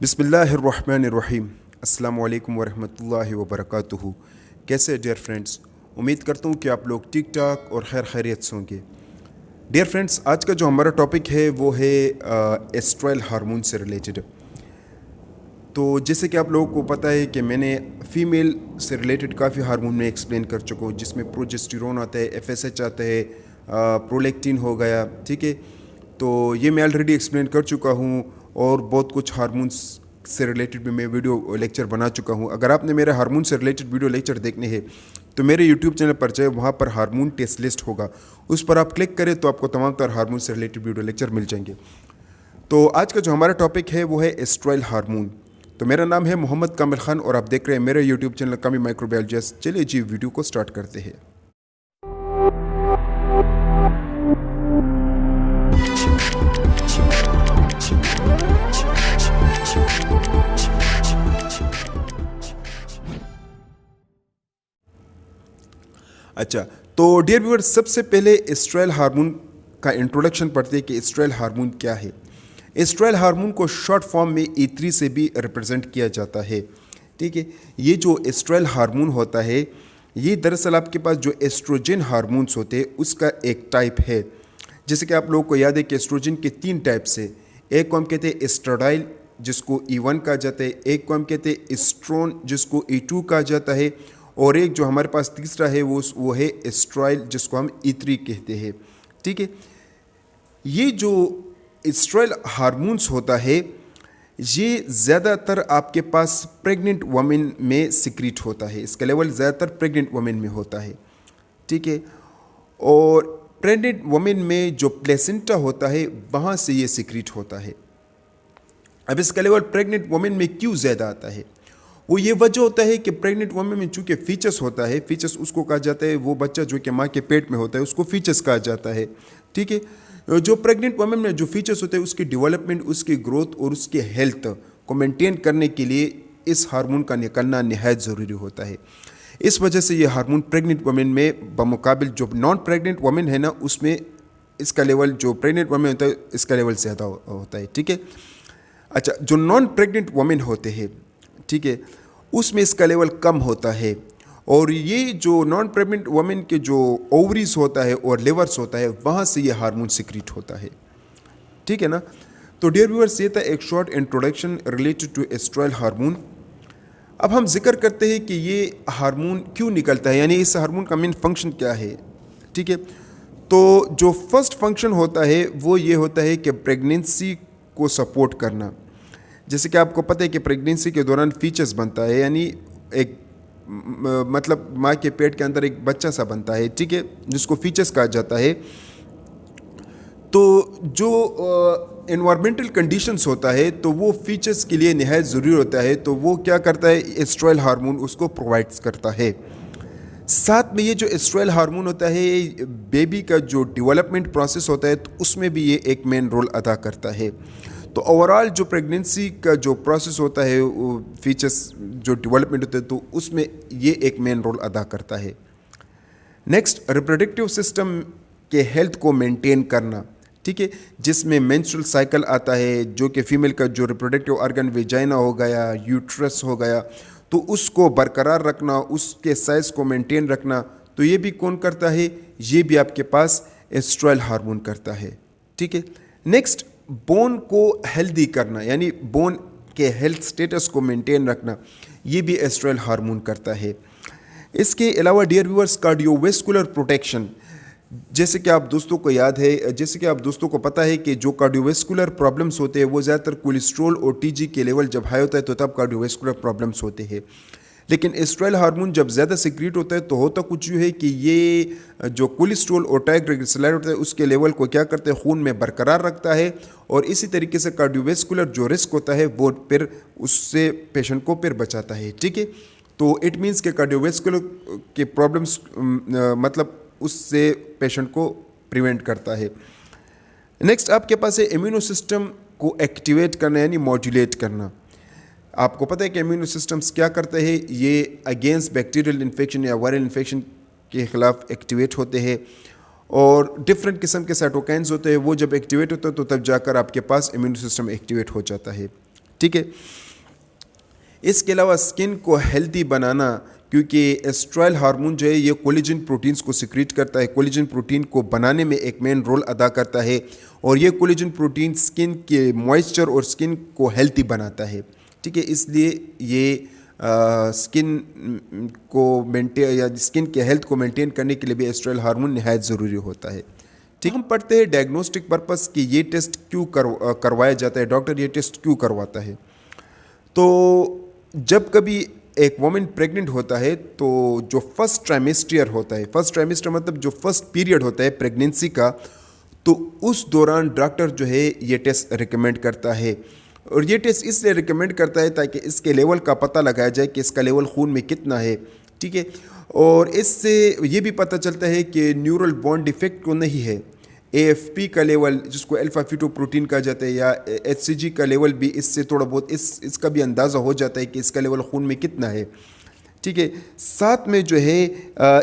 بسم اللہ الرحمن الرحیم۔ السلام علیکم ورحمۃ اللہ وبرکاتہ۔ کیسے ڈیئر فرینڈس، امید کرتا ہوں کہ آپ لوگ ٹھیک ٹھاک اور خیر خیریت سے ہوں گے۔ ڈیئر فرینڈس، آج کا جو ہمارا ٹاپک ہے وہ ہے ایسٹرائل ہارمون سے ریلیٹڈ۔ تو جیسے کہ آپ لوگوں کو پتہ ہے کہ میں نے فیمیل سے ریلیٹڈ کافی ہارمون میں ایکسپلین کر چکا ہوں، جس میں پروجسٹیرون آتا ہے، FSH آتا ہے، پرولیکٹین ہو گیا، ٹھیک ہے۔ تو یہ میں آلریڈی ایکسپلین کر چکا ہوں، اور بہت کچھ ہارمونس سے ریلیٹڈ بھی میں ویڈیو لیکچر بنا چکا ہوں۔ اگر آپ نے میرے ہارمون سے ریلیٹڈ ویڈیو لیکچر دیکھنے ہیں تو میرے یوٹیوب چینل پر جائے، وہاں پر ہارمون ٹیسٹ لسٹ ہوگا، اس پر آپ کلک کریں تو آپ کو تمام تر ہارمون سے ریلیٹڈ ویڈیو لیکچر مل جائیں گے۔ تو آج کا جو ہمارا ٹاپک ہے وہ ہے ایسٹرائل ہارمون۔ تو میرا نام ہے محمد کامل خان اور آپ دیکھ رہے ہیں میرے یوٹیوب چینل کامی مائکرو بایولوجی۔ چلیے جی ویڈیو کو سٹارٹ کرتے ہیں۔ اچھا، تو ڈیئر ویور، سب سے پہلے ایسٹرائل ہارمون کا انٹروڈکشن پڑھتے ہیں کہ ایسٹرائل ہارمون کیا ہے۔ ایسٹرائل ہارمون کو شارٹ فارم میں E3 سے بھی ریپرزینٹ کیا جاتا ہے، ٹھیک ہے۔ یہ جو ایسٹرائل ہارمون ہوتا ہے، یہ دراصل آپ کے پاس جو ایسٹروجن ہارمونس ہوتے ہیں اس کا ایک ٹائپ ہے۔ جیسے کہ آپ لوگوں کو یاد ہے کہ ایسٹروجن کے 3 ٹائپس ہیں۔ ایک کو ہم کہتے ہیں ایسٹراڈائل، جس کو E1 کہا جاتا ہے، ایک کو ہم کہتے ہیں ایسٹرون، جس کو E2 کہا جاتا ہے، اور ایک جو ہمارے پاس تیسرا ہے وہ ہے ایسٹرائل، جس کو ہم E3 کہتے ہیں، ٹھیک ہے۔ یہ جو ایسٹرائل ہارمونس ہوتا ہے، یہ زیادہ تر آپ کے پاس پریگننٹ وومن میں سیکریٹ ہوتا ہے۔ اس کا لیول زیادہ تر پریگننٹ وومن میں ہوتا ہے، ٹھیک ہے۔ اور پریگننٹ وومن میں جو پلیسنٹا ہوتا ہے وہاں سے یہ سیکریٹ ہوتا ہے۔ اب اس کا لیول پریگننٹ وومن میں کیوں زیادہ آتا ہے؟ وہ یہ وجہ ہوتا ہے کہ پریگننٹ وومن میں چونکہ فیچس ہوتا ہے، فیچس اس کو کہا جاتا ہے، وہ بچہ جو کہ ماں کے پیٹ میں ہوتا ہے اس کو فیچس کہا جاتا ہے، ٹھیک ہے۔ جو پریگننٹ وومن میں جو فیچرس ہوتے ہیں، اس کی ڈیولپمنٹ، اس کی گروتھ اور اس کی ہیلتھ کو مینٹین کرنے کے لیے اس ہارمون کا نکلنا نہایت ضروری ہوتا ہے۔ اس وجہ سے یہ ہارمون پریگننٹ وومن میں بمقابل جو نان پریگننٹ وومن ہے نا، اس میں اس کا لیول، جو پریگننٹ وومن ہوتا ہے اس کا لیول زیادہ ہوتا ہے، ٹھیک ہے۔ اچھا، جو نان پریگننٹ وومن ہوتے ہیں، ٹھیک ہے، اس میں اس کا لیول کم ہوتا ہے۔ اور یہ جو نان پریگننٹ وومن کے جو اووریز ہوتا ہے اور لیورس ہوتا ہے، وہاں سے یہ ہارمون سیکریٹ ہوتا ہے، ٹھیک ہے نا۔ تو ڈیئر ویورس، یہ تھا ایک short introduction related to estriol hormone. اب ہم ذکر کرتے ہیں کہ یہ ہارمون کیوں نکلتا ہے، یعنی اس ہارمون کا مین فنکشن کیا ہے، ٹھیک ہے۔ تو جو فرسٹ فنکشن ہوتا ہے وہ یہ ہوتا ہے کہ پریگننسی کو سپورٹ کرنا۔ جیسے کہ آپ کو پتہ ہے کہ پریگننسی کے دوران فیچرز بنتا ہے، یعنی ایک مطلب ماں کے پیٹ کے اندر ایک بچہ سا بنتا ہے، ٹھیک ہے، جس کو فیچرز کہا جاتا ہے۔ تو جو انوائرمنٹل کنڈیشنز ہوتا ہے تو وہ فیچرز کے لیے نہایت ضروری ہوتا ہے، تو وہ کیا کرتا ہے، ایسٹرائل ہارمون اس کو پرووائڈ کرتا ہے۔ ساتھ میں یہ جو ایسٹرائل ہارمون ہوتا ہے، بیبی کا جو ڈیولپمنٹ پروسیس ہوتا ہے تو اس میں بھی یہ ایک مین رول ادا کرتا ہے۔ تو اوورال جو پریگننسی کا جو پروسیس ہوتا ہے، فیچرز جو ڈیولپمنٹ ہوتے ہیں، تو اس میں یہ ایک مین رول ادا کرتا ہے۔ نیکسٹ، ریپروڈکٹیو سسٹم کے ہیلتھ کو مینٹین کرنا، ٹھیک ہے، جس میں مینسٹرل سائیکل آتا ہے، جو کہ فیمیل کا جو ریپروڈکٹیو آرگن ویجائنا ہو گیا، یوٹرس ہو گیا، تو اس کو برقرار رکھنا، اس کے سائز کو مینٹین رکھنا، تو یہ بھی کون کرتا ہے؟ یہ بھی آپ کے پاس ایسٹرائل ہارمون کرتا ہے، ٹھیک ہے۔ نیکسٹ، بون کو ہیلدی کرنا، یعنی بون کے ہیلتھ سٹیٹس کو مینٹین رکھنا، یہ بھی ایسٹرائل ہارمون کرتا ہے۔ اس کے علاوہ dear viewers, cardio vascular protection, جیسے کہ آپ دوستوں کو یاد ہے، جیسے کہ آپ دوستوں کو پتہ ہے کہ جو کارڈیو ویسکولر پرابلمس ہوتے ہیں وہ زیادہ تر کولیسٹرول اور TG کے لیول جب ہائی ہوتا ہے تو تب کارڈیو ویسکولر پرابلمس ہوتے ہیں۔ لیکن ایسٹرائل ہارمون جب زیادہ سیکریٹ ہوتا ہے تو ہوتا کچھ یوں ہے کہ یہ جو کولیسٹرول اور ٹرائگلیسرائڈ ہوتا ہے اس کے لیول کو کیا کرتے ہیں، خون میں برقرار رکھتا ہے، اور اسی طریقے سے کارڈیو ویسکولر جو رسک ہوتا ہے وہ پھر اس سے پیشنٹ کو پھر بچاتا ہے، ٹھیک ہے۔ تو اٹ مینس کہ کارڈیو ویسکولر کے پرابلمس مطلب اس سے پیشنٹ کو پریونٹ کرتا ہے۔ نیکسٹ آپ کے پاس ہے امیونو سسٹم کو ایکٹیویٹ کرنا، یعنی موڈولیٹ کرنا۔ آپ کو پتہ ہے کہ امیونو سسٹمز کیا کرتے ہیں، یہ اگینسٹ بیکٹیریل انفیکشن یا وائرل انفیکشن کے خلاف ایکٹیویٹ ہوتے ہیں، اور ڈفرینٹ قسم کے سائٹوکائنز ہوتے ہیں، وہ جب ایکٹیویٹ ہوتے ہیں تو تب جا کر آپ کے پاس امیون سسٹم ایکٹیویٹ ہو جاتا ہے، ٹھیک ہے. اس کے علاوہ اسکن کو ہیلدی بنانا, کیونکہ ایسٹرائل ہارمون جو ہے یہ کولیجن پروٹینز کو سیکریٹ کرتا ہے, کولیجن پروٹین کو بنانے میں ایک مین رول ادا کرتا ہے, اور یہ کولیجن پروٹین اسکن کے موئسچر اور اسکن کو ہیلدی بناتا ہے. ٹھیک ہے, اس لیے یہ اسکن کو مینٹین یا اسکن کے ہیلتھ کو مینٹین کرنے کے لیے بھی ایسٹرائل ہارمون نہایت ضروری ہوتا ہے. ٹھیک, ہم پڑھتے ہیں ڈائگنوسٹک پرپس کہ یہ ٹیسٹ کیوں کروایا جاتا ہے, ڈاکٹر یہ ٹیسٹ کیوں کرواتا ہے. تو جب کبھی ایک وومن پریگننٹ ہوتا ہے تو جو فرسٹ ٹرائمیسٹر ہوتا ہے, فرسٹ ٹرائمیسٹر مطلب جو فرسٹ پیریڈ ہوتا ہے پریگننسی کا, تو اس دوران ڈاکٹر جو ہے یہ ٹیسٹ ریکمینڈ کرتا ہے. اور یہ ٹیسٹ اس لیے ریکمینڈ کرتا ہے تاکہ اس کے لیول کا پتہ لگایا جائے کہ اس کا لیول خون میں کتنا ہے. ٹھیک ہے, اور اس سے یہ بھی پتہ چلتا ہے کہ نیورل بانڈ ڈیفیکٹ کو نہیں ہے. اے ایف پی کا لیول جس کو الفا فیٹو پروٹین کہا جاتا ہے, یا ایچ سی جی کا لیول بھی اس سے تھوڑا بہت اس کا بھی اندازہ ہو جاتا ہے کہ اس کا لیول خون میں کتنا ہے. ٹھیک ہے, ساتھ میں جو ہے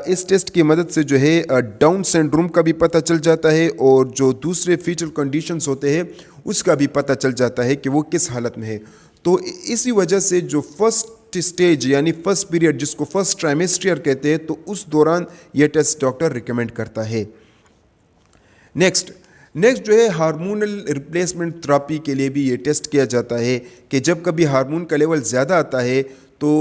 اس ٹیسٹ کی مدد سے جو ہے ڈاؤن سنڈروم کا بھی پتہ چل جاتا ہے, اور جو دوسرے فیٹل کنڈیشنز ہوتے ہیں اس کا بھی پتہ چل جاتا ہے کہ وہ کس حالت میں ہے. تو اسی وجہ سے جو فرسٹ اسٹیج یعنی فرسٹ پیریڈ جس کو فرسٹ ٹرائمیسٹر کہتے ہیں, تو اس دوران یہ ٹیسٹ ڈاکٹر ریکمینڈ کرتا ہے. نیکسٹ جو ہے ہارمونل ریپلیسمنٹ تھراپی کے لیے بھی یہ ٹیسٹ کیا جاتا ہے کہ جب کبھی ہارمون کا لیول زیادہ آتا ہے تو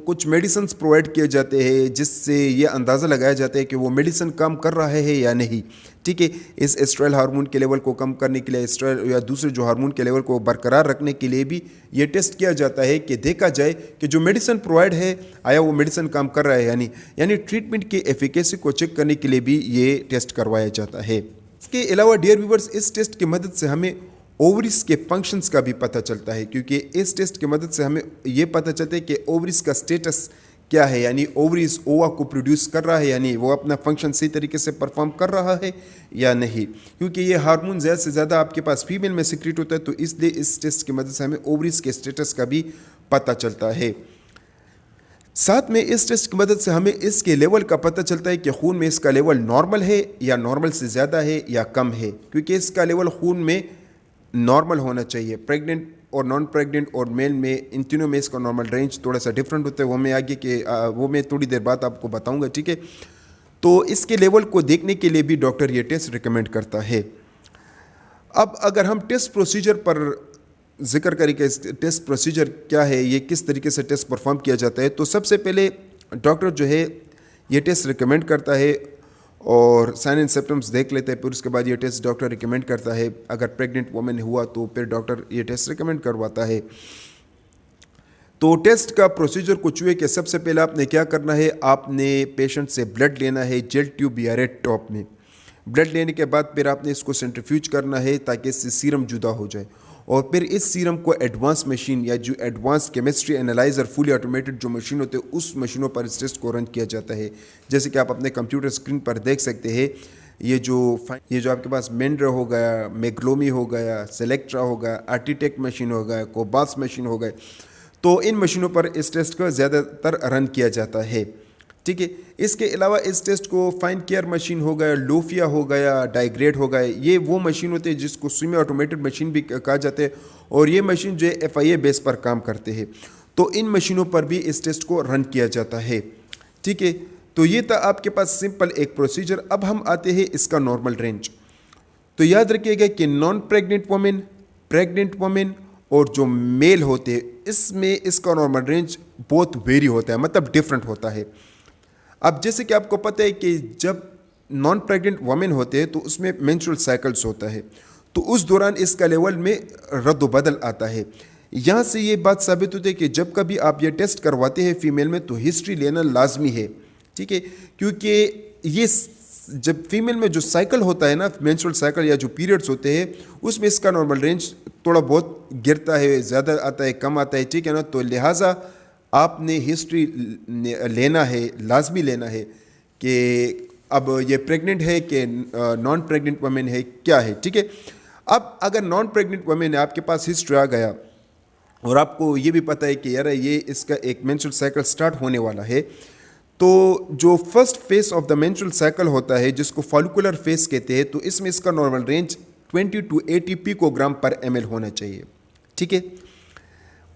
کچھ میڈیسنز پرووائڈ کیے جاتے ہیں جس سے یہ اندازہ لگایا جاتا ہے کہ وہ میڈیسن کام کر رہا ہے یا نہیں. ٹھیک ہے, اس ایسٹرائل ہارمون کے لیول کو کم کرنے کے لیے, ایسٹرائل یا دوسرے جو ہارمون کے لیول کو برقرار رکھنے کے لیے بھی یہ ٹیسٹ کیا جاتا ہے کہ دیکھا جائے کہ جو میڈیسن پرووائڈ ہے آیا وہ میڈیسن کام کر رہا ہے یعنی ٹریٹمنٹ کی ایفیکیسی کو چیک کرنے کے لیے بھی یہ ٹیسٹ کروایا جاتا ہے. اس کے علاوہ ڈیئر ویورز, اس ٹیسٹ کی مدد سے ہمیں اووریز کے فنکشنز کا بھی پتہ چلتا ہے, کیونکہ اس ٹیسٹ کی مدد سے ہمیں یہ پتہ چلتا ہے کہ اووریز کا سٹیٹس کیا ہے, یعنی اووریز اووا کو پروڈیوس کر رہا ہے, یعنی وہ اپنا فنکشن صحیح طریقے سے پرفارم کر رہا ہے یا نہیں. کیونکہ یہ ہارمون زیادہ سے زیادہ آپ کے پاس فیمیل میں سیکریٹ ہوتا ہے, تو اس لیے اس ٹیسٹ کی مدد سے ہمیں اووریز کے سٹیٹس کا بھی پتہ چلتا ہے. ساتھ میں اس ٹیسٹ کی مدد سے ہمیں اس کے لیول کا پتہ چلتا ہے کہ خون میں اس کا لیول نارمل ہے یا نارمل سے زیادہ ہے یا کم ہے, کیونکہ اس کا لیول خون میں نارمل ہونا چاہیے. پریگننٹ اور نان پریگننٹ اور میل میں ان تینوں میں اس کا نارمل رینج تھوڑا سا ڈفرینٹ ہوتا ہے, وہ میں تھوڑی دیر بعد آپ کو بتاؤں گا. ٹھیک ہے, تو اس کے لیول کو دیکھنے کے لیے بھی ڈاکٹر یہ ٹیسٹ ریکمینڈ کرتا ہے. اب اگر ہم ٹیسٹ پروسیجر پر ذکر کریں کہ ٹیسٹ پروسیجر کیا ہے, یہ کس طریقے سے ٹیسٹ پرفارم کیا جاتا ہے, تو سب سے پہلے ڈاکٹر جو ہے یہ ٹیسٹ ریکمینڈ کرتا ہے اور سائن اینڈ سمپٹمز دیکھ لیتے ہیں. پھر اس کے بعد یہ ٹیسٹ ڈاکٹر ریکمینڈ کرتا ہے. اگر پریگننٹ وومن ہوا تو پھر ڈاکٹر یہ ٹیسٹ ریکمینڈ کرواتا ہے. تو ٹیسٹ کا پروسیجر کچھ ہوئے کہ سب سے پہلے آپ نے کیا کرنا ہے, آپ نے پیشنٹ سے بلڈ لینا ہے جیل ٹیوب یا ریڈ ٹاپ میں. بلڈ لینے کے بعد پھر آپ نے اس کو سینٹریفیوج کرنا ہے تاکہ اس سے سیرم جدا ہو جائے, اور پھر اس سیرم کو ایڈوانس مشین یا جو ایڈوانس کیمسٹری انالائزر فلی آٹومیٹڈ جو مشین ہوتے ہیں اس مشینوں پر اس ٹیسٹ کو رن کیا جاتا ہے. جیسے کہ آپ اپنے کمپیوٹر اسکرین پر دیکھ سکتے ہیں, یہ جو آپ کے پاس مینڈر ہو گیا, میگلومی ہو گیا, سلیکٹرا ہو گیا, آرٹیٹیک مشین ہو گیا, کوباس مشین ہو گئے, تو ان مشینوں پر اس ٹیسٹ کا زیادہ تر رن کیا جاتا ہے. ٹھیک ہے, اس کے علاوہ اس ٹیسٹ کو فائن کیئر مشین ہو گیا, لوفیا ہو گیا, ڈائیگریڈ ہو گئے, یہ وہ مشین ہوتے ہیں جس کو سیمی آٹومیٹڈ مشین بھی کہا جاتا ہے, اور یہ مشین جو ہے ایف آئی اے بیس پر کام کرتے ہیں. تو ان مشینوں پر بھی اس ٹیسٹ کو رن کیا جاتا ہے. ٹھیک ہے, تو یہ تھا آپ کے پاس سمپل ایک پروسیجر. اب ہم آتے ہیں اس کا نارمل رینج. تو یاد رکھیے گا کہ non pregnant women, pregnant women اور جو میل ہوتے ہیں اس میں اس کا نارمل رینج بہت ویری ہوتا ہے, مطلب ڈفرینٹ ہوتا ہے. اب جیسے کہ آپ کو پتہ ہے کہ جب نان پریگننٹ وومن ہوتے ہیں تو اس میں مینسٹرل سائیکلز ہوتا ہے, تو اس دوران اس کا لیول میں رد و بدل آتا ہے. یہاں سے یہ بات ثابت ہوتی ہے کہ جب کبھی آپ یہ ٹیسٹ کرواتے ہیں فیمیل میں تو ہسٹری لینا لازمی ہے. ٹھیک ہے, کیونکہ یہ جب فیمیل میں جو سائیکل ہوتا ہے نا, مینسٹرل سائیکل یا جو پیریڈز ہوتے ہیں, اس میں اس کا نارمل رینج تھوڑا بہت گرتا ہے, زیادہ آتا ہے, کم آتا ہے. ٹھیک ہے نا, تو لہٰذا آپ نے ہسٹری لینا ہے, لازمی لینا ہے کہ اب یہ پریگننٹ ہے کہ نان پریگننٹ وومن ہے, کیا ہے. ٹھیک ہے, اب اگر نان پریگننٹ وومن ہے, آپ کے پاس ہسٹری آ گیا اور آپ کو یہ بھی پتہ ہے کہ یار یہ اس کا ایک مینسٹرل سائیکل سٹارٹ ہونے والا ہے, تو جو first phase of the menstrual cycle ہوتا ہے جس کو فالیکولر فیز کہتے ہیں, تو اس میں اس کا normal range 20 to 80 pico gram per M L ہونا چاہیے. ٹھیک ہے,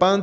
5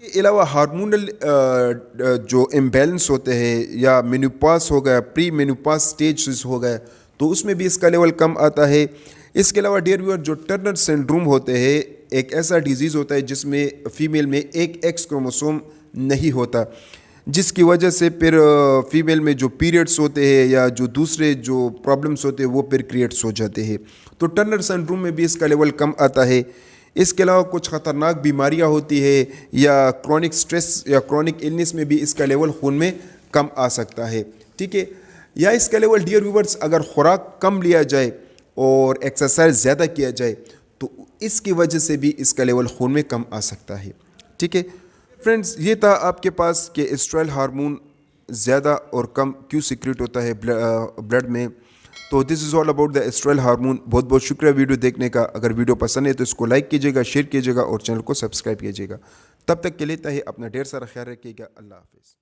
کے علاوہ ہارمونل جو امبیلنس ہوتے ہیں یا مینوپاس ہو گیا، پری مینوپاس سٹیجز ہو گیا، تو اس میں بھی اس کا لیول کم آتا ہے۔ اس کے علاوہ ڈیئر ویور جو ٹرنر سنڈروم ہوتے ہیں، ایک ایسا ڈیزیز ہوتا ہے جس میں فیمیل میں ایک ایکس کروموسوم نہیں ہوتا، جس کی وجہ سے پھر فیمیل میں جو پیریڈس ہوتے ہیں یا جو دوسرے جو پرابلمس ہوتے ہیں وہ پھر کریٹس ہو جاتے ہیں، تو ٹرنر سنڈروم میں بھی اس کا لیول کم آتا ہے۔ اس کے علاوہ کچھ خطرناک بیماریاں ہوتی ہے یا کرونک سٹریس یا کرونک النس میں بھی اس کا لیول خون میں کم آ سکتا ہے، ٹھیک ہے۔ یا اس کا لیول ڈیئر ویورز اگر خوراک کم لیا جائے اور ایکسرسائز زیادہ کیا جائے تو اس کی وجہ سے بھی اس کا لیول خون میں کم آ سکتا ہے، ٹھیک ہے۔ فرینڈز، یہ تھا آپ کے پاس کہ اسٹرائل ہارمون زیادہ اور کم کیوں سیکریٹ ہوتا ہے بلڈ میں، تو this is all about the estriol hormone. بہت بہت شکریہ ویڈیو دیکھنے کا۔ اگر ویڈیو پسند ہے تو اس کو لائک کیجیے گا، شیئر کیجیے گا اور چینل کو سبسکرائب کیجیے گا۔ تب تک کے لیے اپنا ڈھیر سارا خیال رکھیے گا۔ اللہ حافظ۔